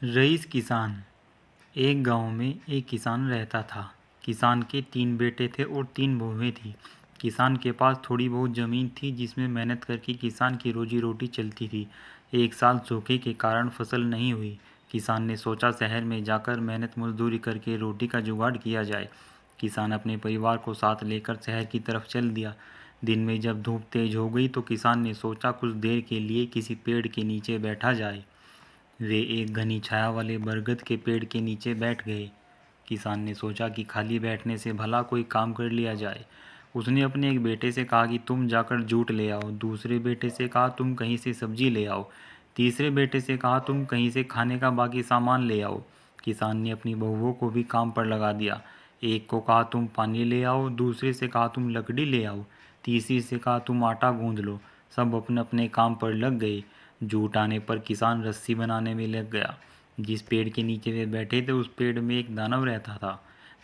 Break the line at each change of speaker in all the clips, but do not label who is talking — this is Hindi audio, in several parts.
रईस किसान। एक गांव में एक किसान रहता था। किसान के 3 बेटे थे और 3 बहुएं थीं। किसान के पास थोड़ी बहुत ज़मीन थी जिसमें मेहनत करके किसान की रोजी रोटी चलती थी। एक साल सूखे के कारण फसल नहीं हुई। किसान ने सोचा शहर में जाकर मेहनत मजदूरी करके रोटी का जुगाड़ किया जाए। किसान अपने परिवार को साथ लेकर शहर की तरफ चल दिया। दिन में जब धूप तेज हो गई तो किसान ने सोचा कुछ देर के लिए किसी पेड़ के नीचे बैठा जाए। वे एक घनी छाया वाले बरगद के पेड़ के नीचे बैठ गए। किसान ने सोचा कि खाली बैठने से भला कोई काम कर लिया जाए। उसने अपने एक बेटे से कहा कि तुम जाकर जूट ले आओ। दूसरे बेटे से कहा तुम कहीं से सब्जी ले आओ। तीसरे बेटे से कहा तुम कहीं से खाने का बाकी सामान ले आओ। किसान ने अपनी बहुओं को भी काम पर लगा दिया। एक को कहा तुम पानी ले आओ, दूसरे से कहा तुम लकड़ी ले आओ, तीसरी से कहा तुम आटा गूंद लो। सब अपने अपने काम पर लग गए। जूट आने पर किसान रस्सी बनाने में लग गया। जिस पेड़ के नीचे वे बैठे थे उस पेड़ में एक दानव रहता था।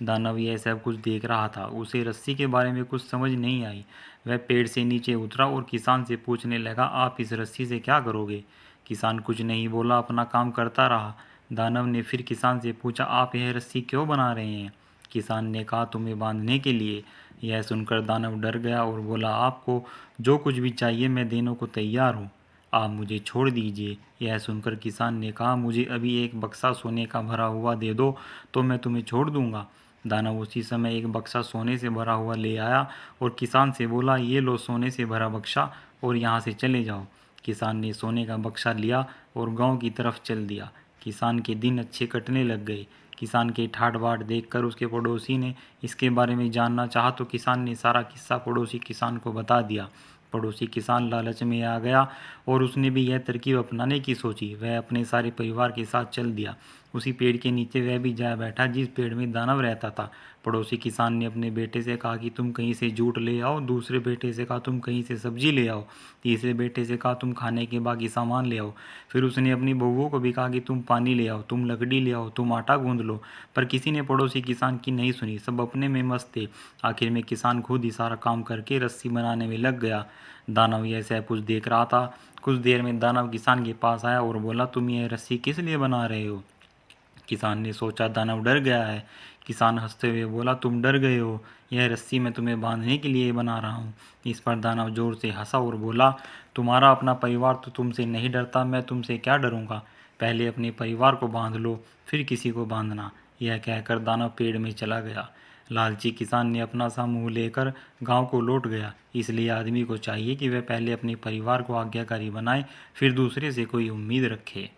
दानव यह सब कुछ देख रहा था। उसे रस्सी के बारे में कुछ समझ नहीं आई। वह पेड़ से नीचे उतरा और किसान से पूछने लगा, आप इस रस्सी से क्या करोगे? किसान कुछ नहीं बोला, अपना काम करता रहा। दानव ने फिर किसान से पूछा, आप यह रस्सी क्यों बना रहे हैं? किसान ने कहा, तुम्हें बांधने के लिए। यह सुनकर दानव डर गया और बोला, आपको जो कुछ भी चाहिए मैं देने को तैयार हूँ, आप मुझे छोड़ दीजिए। यह सुनकर किसान ने कहा, मुझे अभी एक बक्सा सोने का भरा हुआ दे दो तो मैं तुम्हें छोड़ दूंगा। दानव उसी समय एक बक्सा सोने से भरा हुआ ले आया और किसान से बोला, ये लो सोने से भरा बक्सा और यहाँ से चले जाओ। किसान ने सोने का बक्सा लिया और गांव की तरफ चल दिया। किसान के दिन अच्छे कटने लग गए। किसान के ठाट बाट देखकर उसके पड़ोसी ने इसके बारे में जानना चाहा तो किसान ने सारा किस्सा पड़ोसी किसान को बता दिया। पड़ोसी किसान लालच में आ गया और उसने भी यह तरकीब अपनाने की सोची। वह अपने सारे परिवार के साथ चल दिया। उसी पेड़ के नीचे वह भी जा बैठा जिस पेड़ में दानव रहता था। पड़ोसी किसान ने अपने बेटे से कहा कि तुम कहीं से जूट ले आओ, दूसरे बेटे से कहा तुम कहीं से सब्जी ले आओ, तीसरे बेटे से कहा तुम खाने के बाकी सामान ले आओ। फिर उसने अपनी बहुओं को भी कहा कि तुम पानी ले आओ, तुम लकड़ी ले आओ, तुम आटा गूंद लो। पर किसी ने पड़ोसी किसान की नहीं सुनी। सब अपने में मस्त थे। आखिर में किसान खुद ही सारा काम करके रस्सी बनाने में लग गया। दानव यह सब कुछ देख रहा था। कुछ देर में दानव किसान के पास आया और बोला, तुम यह रस्सी किस लिए बना रहे हो? किसान ने सोचा दानव डर गया है। किसान हंसते हुए बोला, तुम डर गए हो, यह रस्सी मैं तुम्हें बांधने के लिए बना रहा हूँ। इस पर दानव जोर से हंसा और बोला, तुम्हारा अपना परिवार तो तुमसे नहीं डरता, मैं तुमसे क्या डरूंगा? पहले अपने परिवार को बांध लो, फिर किसी को बांधना। यह कहकर दानव पेड़ में चला गया। लालची किसान ने अपना सा मुंह लेकर गांव को लौट गया। इसलिए आदमी को चाहिए कि वह पहले अपने परिवार को आज्ञाकारी बनाए, फिर दूसरे से कोई उम्मीद रखे।